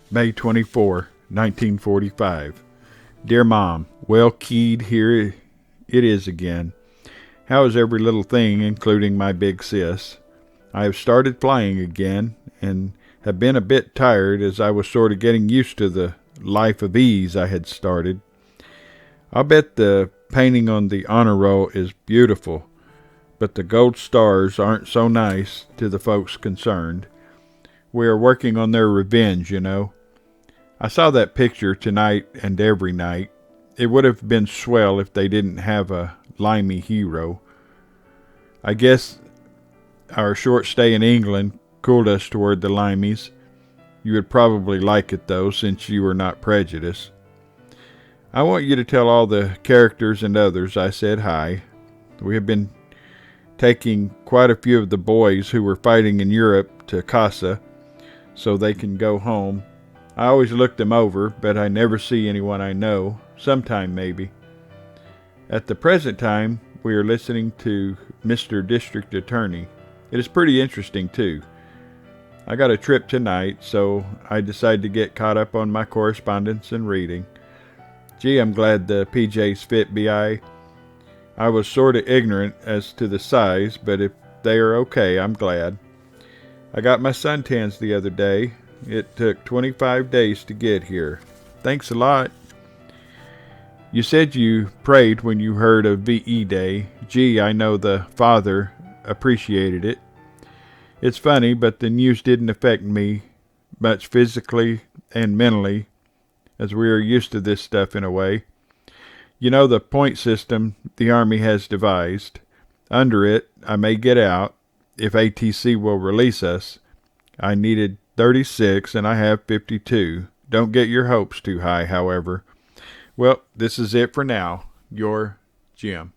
May 24, 1945. Dear Mom, well keyed, here it is again. How is every little thing, including my big sis? I have started flying again and have been a bit tired as I was sort of getting used to the life of ease I had started. I'll bet the painting on the honor roll is beautiful, but the gold stars aren't so nice to the folks concerned. We are working on their revenge, you know. I saw that picture tonight and every night. It would have been swell if they didn't have a limey hero. I guess our short stay in England cooled us toward the limeys. You would probably like it though, since you are not prejudiced. I want you to tell all the characters and others I said hi. We have been taking quite a few of the boys who were fighting in Europe to Casa so they can go home. I always look them over, but I never see anyone I know. Sometime, maybe. At the present time, we are listening to Mr. District Attorney. It is pretty interesting, too. I got a trip tonight, so I decided to get caught up on my correspondence and reading. Gee, I'm glad the PJs fit, B.I. I was sort of ignorant as to the size, but if they are okay, I'm glad. I got my suntans the other day. It took 25 days to get here. Thanks a lot. You said you prayed when you heard of VE Day. Gee, I know the Father appreciated it. It's funny, but the news didn't affect me much physically and mentally, as we are used to this stuff in a way. You know the point system the Army has devised. Under it, I may get out if ATC will release us. I needed 36 and I have 52. Don't get your hopes too high, however. Well, this is it for now. Your Jim.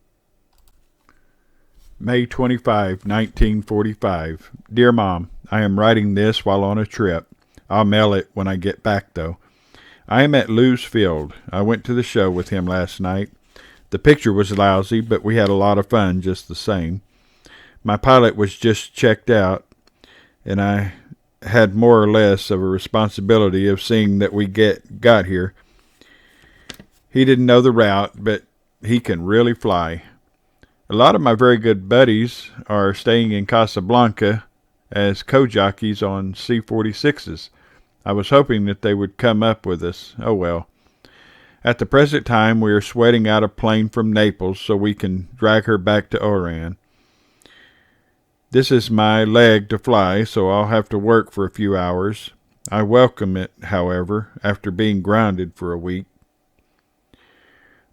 May 25, 1945. Dear Mom, I am writing this while on a trip. I'll mail it when I get back, though. I am at Lou's Field. I went to the show with him last night. The picture was lousy, but we had a lot of fun just the same. My pilot was just checked out, and I had more or less of a responsibility of seeing that we got here. He didn't know the route, but he can really fly. A lot of my very good buddies are staying in Casablanca as co-jockeys on C-46s. I was hoping that they would come up with us. Oh well. At the present time, we are sweating out a plane from Naples so we can drag her back to Oran. This is my leg to fly, so I'll have to work for a few hours. I welcome it, however, after being grounded for a week.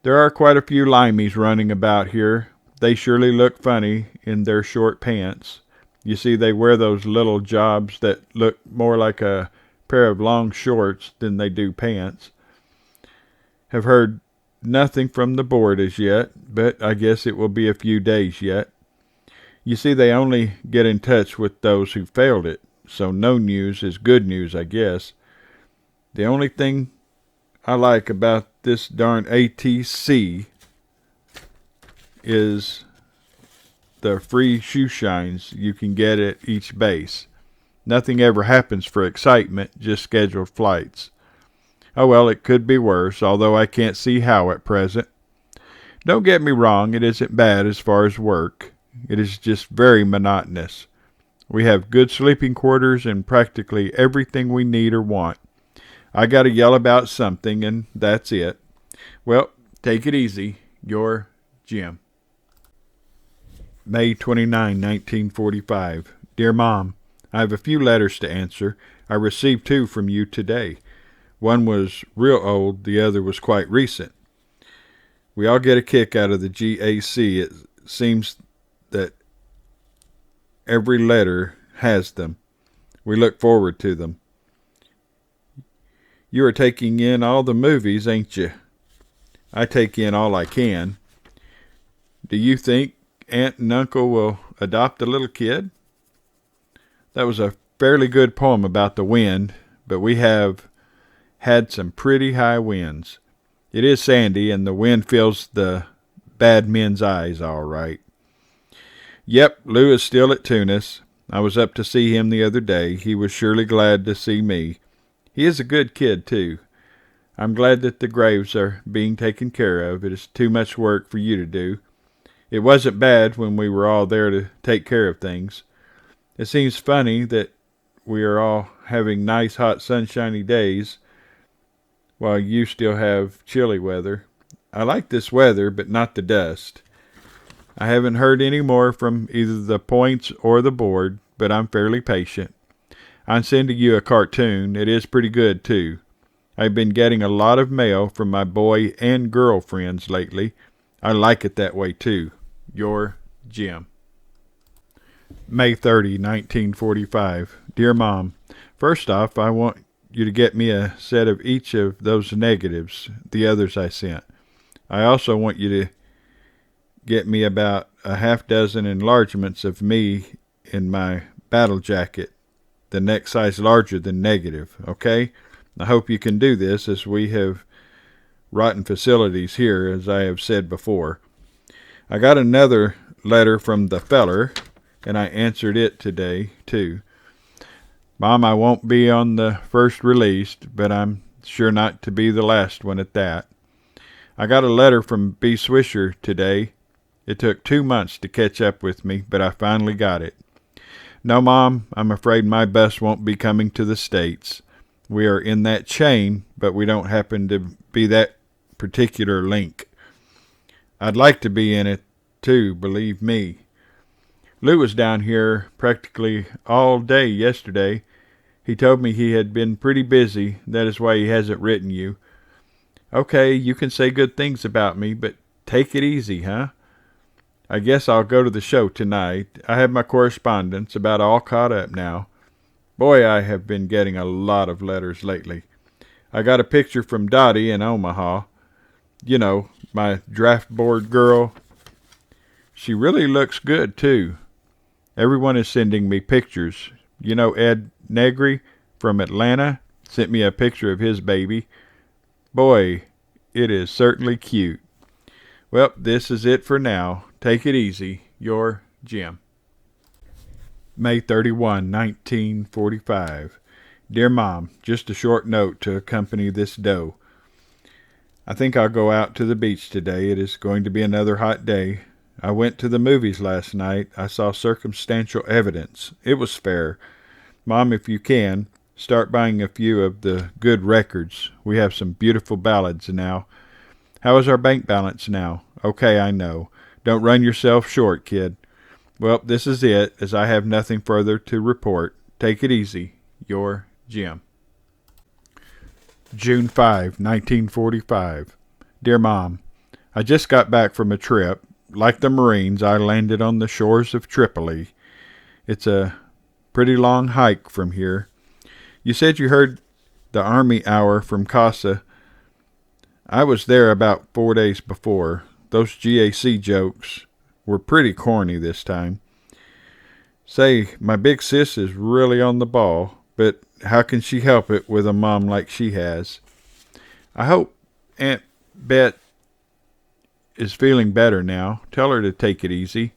There are quite a few limeys running about here. They surely look funny in their short pants. You see, they wear those little jobs that look more like a pair of long shorts than they do pants. Have heard nothing from the board as yet, but I guess it will be a few days yet. You see, they only get in touch with those who failed it, so no news is good news, I guess. The only thing I like about this darn ATC is the free shoe shines you can get at each base. Nothing ever happens for excitement, just scheduled flights. Oh well, it could be worse, although I can't see how at present. Don't get me wrong, it isn't bad as far as work. It is just very monotonous. We have good sleeping quarters and practically everything we need or want. I gotta yell about something, and that's it. Well, take it easy. Your Jim. May 29, 1945. Dear Mom, I have a few letters to answer. I received 2 from you today. One was real old, the other was quite recent. We all get a kick out of the GAC. It seems that every letter has them. We look forward to them. You are taking in all the movies, ain't you? I take in all I can. Do you think Aunt and Uncle will adopt a little kid? That was a fairly good poem about the wind, but we have had some pretty high winds. It is sandy, and the wind fills the bad men's eyes all right. Yep, Lou is still at Tunis. I was up to see him the other day. He was surely glad to see me. He is a good kid, too. I'm glad that the graves are being taken care of. It is too much work for you to do. It wasn't bad when we were all there to take care of things. It seems funny that we are all having nice, hot, sunshiny days while you still have chilly weather. I like this weather, but not the dust. I haven't heard any more from either the Points or the board, but I'm fairly patient. I'm sending you a cartoon. It is pretty good, too. I've been getting a lot of mail from my boy and girl friends lately. I like it that way, too. Your Jim. May 30, 1945. Dear Mom, first off, I want you to get me a set of each of those negatives, the others I sent. I also want you to get me about a half dozen enlargements of me in my battle jacket, the next size larger than negative, okay? I hope you can do this, as we have rotten facilities here, as I have said before. I got another letter from the feller, and I answered it today, too. Mom, I won't be on the first released, but I'm sure not to be the last one at that. I got a letter from B. Swisher today. It took 2 months to catch up with me, but I finally got it. No, Mom, I'm afraid my bus won't be coming to the States. We are in that chain, but we don't happen to be that particular link. I'd like to be in it, too, believe me. Lou was down here practically all day yesterday. He told me he had been pretty busy. That is why he hasn't written you. Okay, you can say good things about me, but take it easy, huh? I guess I'll go to the show tonight. I have my correspondence about all caught up now. Boy, I have been getting a lot of letters lately. I got a picture from Dottie in Omaha. You know, my draft board girl. She really looks good, too. Everyone is sending me pictures. You know, Ed Negri from Atlanta sent me a picture of his baby. Boy, it is certainly cute. Well, this is it for now. Take it easy. Your Jim. May 31, 1945. Dear Mom, just a short note to accompany this doe. I think I'll go out to the beach today. It is going to be another hot day. I went to the movies last night. I saw Circumstantial Evidence. It was fair. Mom, if you can, start buying a few of the good records. We have some beautiful ballads now. How is our bank balance now? Okay, I know. Don't run yourself short, kid. Well, this is it, as I have nothing further to report. Take it easy. Your Jim. June 5, 1945. Dear Mom, I just got back from a trip. Like the Marines, I landed on the shores of Tripoli. It's a pretty long hike from here. You said you heard the Army Hour from Casa. I was there about 4 days before. Those GAC jokes were pretty corny this time. Say, my big sis is really on the ball, but how can she help it with a mom like she has? I hope Aunt Bet is feeling better now. Tell her to take it easy.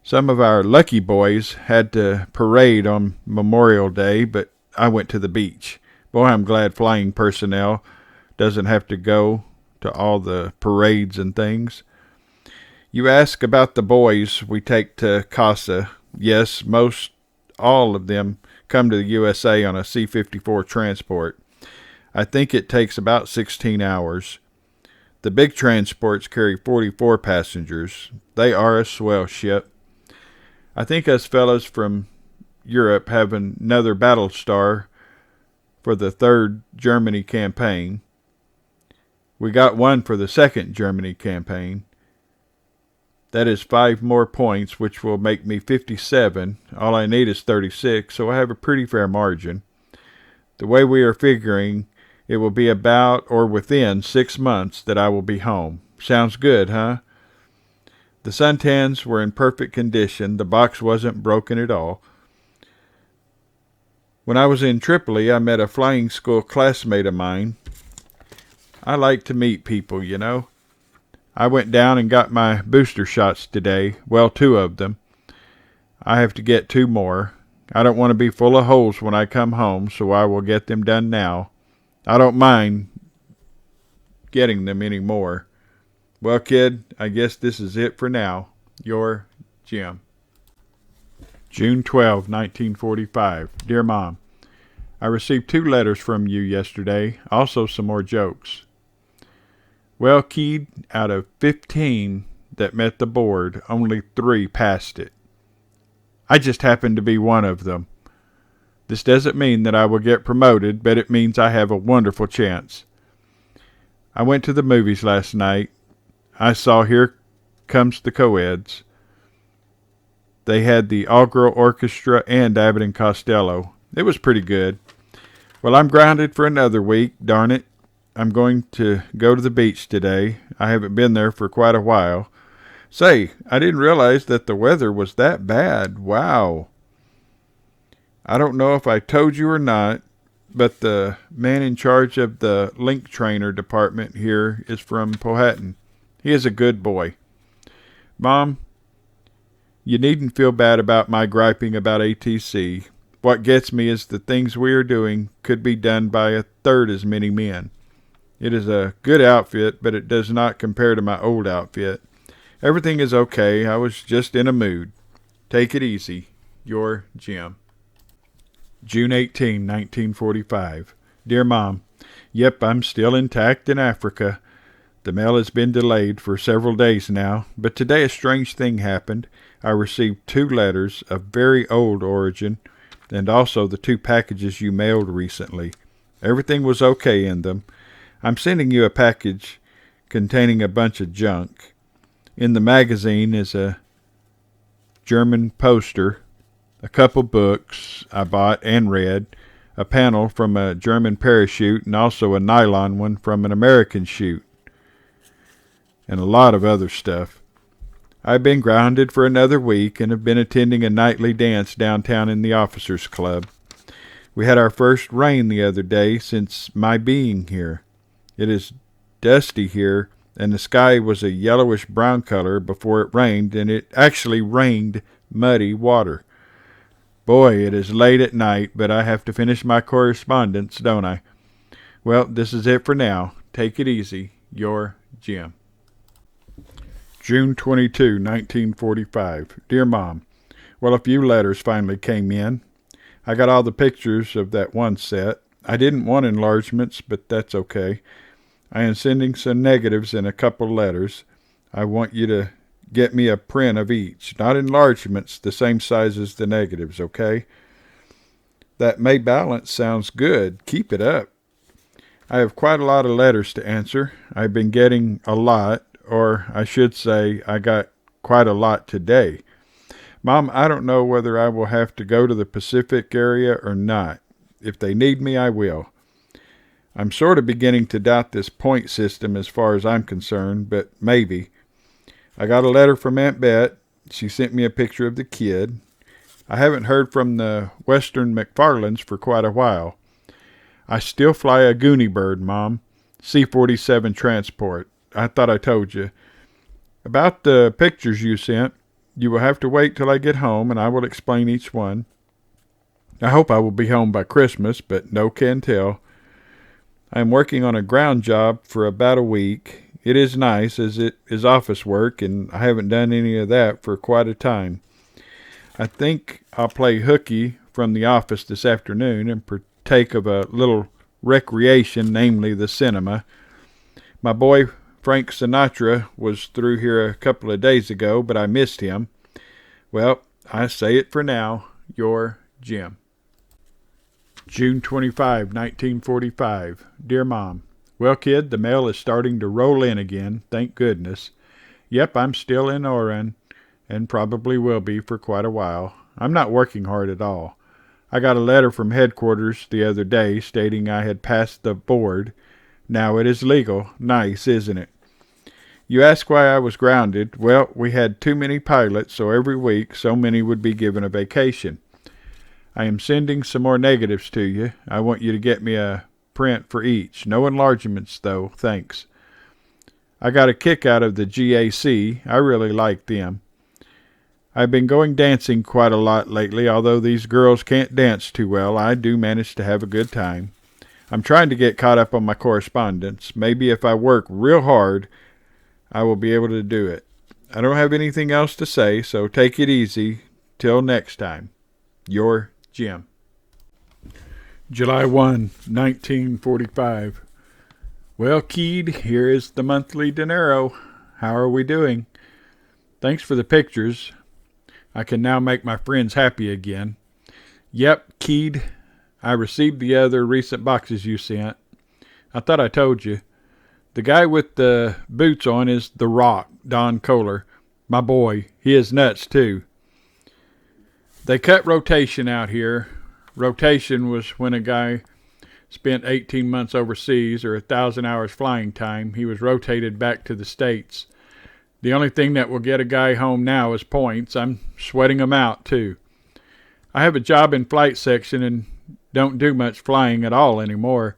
Some of our lucky boys had to parade on Memorial Day, but I went to the beach. Boy, I'm glad flying personnel doesn't have to go to all the parades and things. You ask about the boys we take to Casa. Yes, most all of them come to the USA on a C-54 transport. I think it takes about 16 hours. The big transports carry 44 passengers. They are a swell ship. I think us fellows from Europe have another battle star for the 3rd Germany campaign. We got one for the 2nd Germany campaign. That is 5 more points, which will make me 57. All I need is 36, so I have a pretty fair margin. The way we are figuring, it will be about or within 6 months that I will be home. Sounds good, huh? The suntans were in perfect condition. The box wasn't broken at all. When I was in Tripoli, I met a flying school classmate of mine. I like to meet people, you know. I went down and got my booster shots today. Well, 2 of them. I have to get 2 more. I don't want to be full of holes when I come home, so I will get them done now. I don't mind getting them anymore. Well, kid, I guess this is it for now. Your Jim. June 12, 1945. Dear Mom, I received 2 letters from you yesterday, also some more jokes. Well, kid, out of 15 that met the board, only 3 passed it. I just happened to be one of them. This doesn't mean that I will get promoted, but it means I have a wonderful chance. I went to the movies last night. I saw Here Comes the Co-Eds. They had the all-girl orchestra and Abbott and Costello. It was pretty good. Well, I'm grounded for another week, darn it. I'm going to go to the beach today. I haven't been there for quite a while. Say, I didn't realize that the weather was that bad. Wow. I don't know if I told you or not, but the man in charge of the link trainer department here is from Powhatan. He is a good boy. Mom, you needn't feel bad about my griping about ATC. What gets me is the things we are doing could be done by a third as many men. It is a good outfit, but it does not compare to my old outfit. Everything is okay. I was just in a mood. Take it easy. Your Jim. June 18, 1945. Dear Mom, yep, I'm still intact in Africa. The mail has been delayed for several days now, but today a strange thing happened. I received 2 letters of very old origin, and also the 2 packages you mailed recently. Everything was okay in them. I'm sending you a package containing a bunch of junk. In the magazine is a German poster, a couple books I bought and read, a panel from a German parachute, and also a nylon one from an American chute, and a lot of other stuff. I've been grounded for another week and have been attending a nightly dance downtown in the Officers Club. We had our first rain the other day since my being here. It is dusty here, and the sky was a yellowish brown color before it rained, and it actually rained muddy water. Boy, it is late at night, but I have to finish my correspondence, don't I? Well, this is it for now. Take it easy. Your Jim. June 22, 1945. Dear Mom, well, a few letters finally came in. I got all the pictures of that one set. I didn't want enlargements, but that's okay. I am sending some negatives and a couple letters. I want you to get me a print of each, not enlargements, the same size as the negatives, okay? That May balance sounds good. Keep it up. I have quite a lot of letters to answer. I've been getting a lot, or I should say I got quite a lot today. Mom, I don't know whether I will have to go to the Pacific area or not. If they need me, I will. I'm sort of beginning to doubt this point system as far as I'm concerned, but maybe. I got a letter from Aunt Bet. She sent me a picture of the kid. I haven't heard from the Western McFarlands for quite a while. I still fly a Goonie bird, Mom. C-47 transport. I thought I told you. About the pictures you sent, you will have to wait till I get home, and I will explain each one. I hope I will be home by Christmas, but no can tell. I am working on a ground job for about a week. It is nice, as it is office work, and I haven't done any of that for quite a time. I think I'll play hooky from the office this afternoon and partake of a little recreation, namely the cinema. My boy Frank Sinatra was through here a couple of days ago, but I missed him. Well, I say it for now. Your Jim. June 25, 1945. Dear Mom, well, kid, the mail is starting to roll in again, thank goodness. Yep, I'm still in Oran, and probably will be for quite a while. I'm not working hard at all. I got a letter from headquarters the other day stating I had passed the board. Now it is legal. Nice, isn't it? You ask why I was grounded. Well, we had too many pilots, so every week so many would be given a vacation. I am sending some more negatives to you. I want you to get me a print for each. No enlargements, though. Thanks. I got a kick out of the GAC. I really like them. I've been going dancing quite a lot lately. Although these girls can't dance too well, I do manage to have a good time. I'm trying to get caught up on my correspondence. Maybe if I work real hard, I will be able to do it. I don't have anything else to say, so take it easy. Till next time. Your Jim. July 1, 1945. Well, Keed, here is the monthly dinero. How are we doing? Thanks for the pictures. I can now make my friends happy again. Yep, Keed, I received the other recent boxes you sent. I thought I told you. The guy with the boots on is The Rock, Don Kohler. My boy, he is nuts too. They cut rotation out here. Rotation was when a guy spent 18 months overseas or 1,000 hours flying time. He was rotated back to the States. The only thing that will get a guy home now is points. I'm sweating them out too. I have a job in flight section and don't do much flying at all anymore.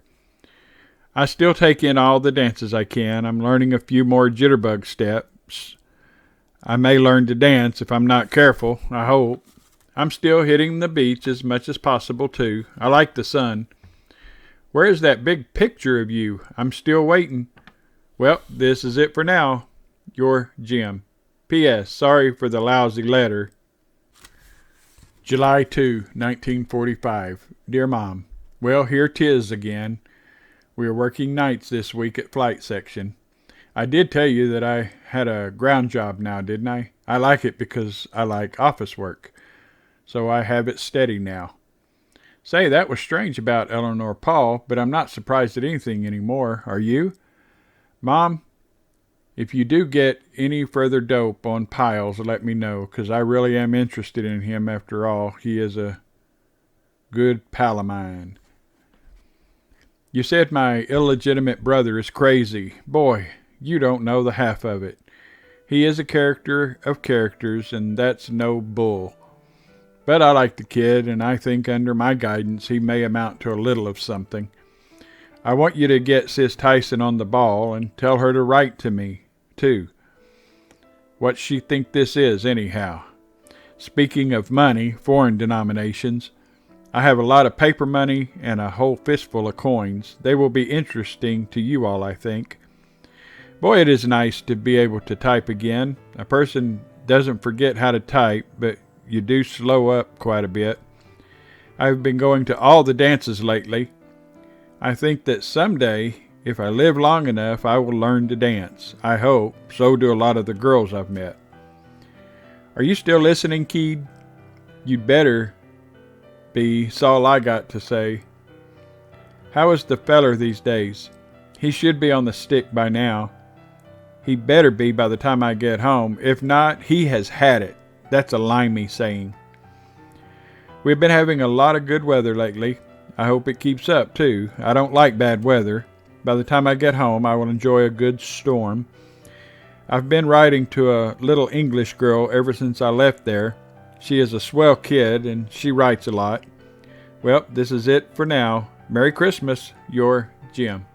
I still take in all the dances I can. I'm learning a few more jitterbug steps. I may learn to dance if I'm not careful, I hope. I'm still hitting the beach as much as possible too. I like the sun. Where is that big picture of you? I'm still waiting. Well, this is it for now. Your Jim. P.S. Sorry for the lousy letter. July 2, 1945. Dear Mom, well, here 'tis again. We are working nights this week at flight section. I did tell you that I had a ground job now, didn't I? I like it because I like office work. So I have it steady now. Say, that was strange about Eleanor Paul, but I'm not surprised at anything anymore. Are you? Mom, if you do get any further dope on Piles, let me know, because I really am interested in him after all. He is a good pal of mine. You said my illegitimate brother is crazy. Boy, you don't know the half of it. He is a character of characters, and that's no bull. But I like the kid, and I think under my guidance he may amount to a little of something. I want you to get Sis Tyson on the ball and tell her to write to me, too. What she think this is, anyhow. Speaking of money, foreign denominations, I have a lot of paper money and a whole fistful of coins. They will be interesting to you all, I think. Boy, it is nice to be able to type again. A person doesn't forget how to type, but you do slow up quite a bit. I've been going to all the dances lately. I think that someday, if I live long enough, I will learn to dance. I hope. So do a lot of the girls I've met. Are you still listening, Keed? You'd better be. That's all I got to say. How is the feller these days? He should be on the stick by now. He better be by the time I get home. If not, he has had it. That's a limey saying. We've been having a lot of good weather lately. I hope it keeps up, too. I don't like bad weather. By the time I get home, I will enjoy a good storm. I've been writing to a little English girl ever since I left there. She is a swell kid, and she writes a lot. Well, this is it for now. Merry Christmas, your Jim.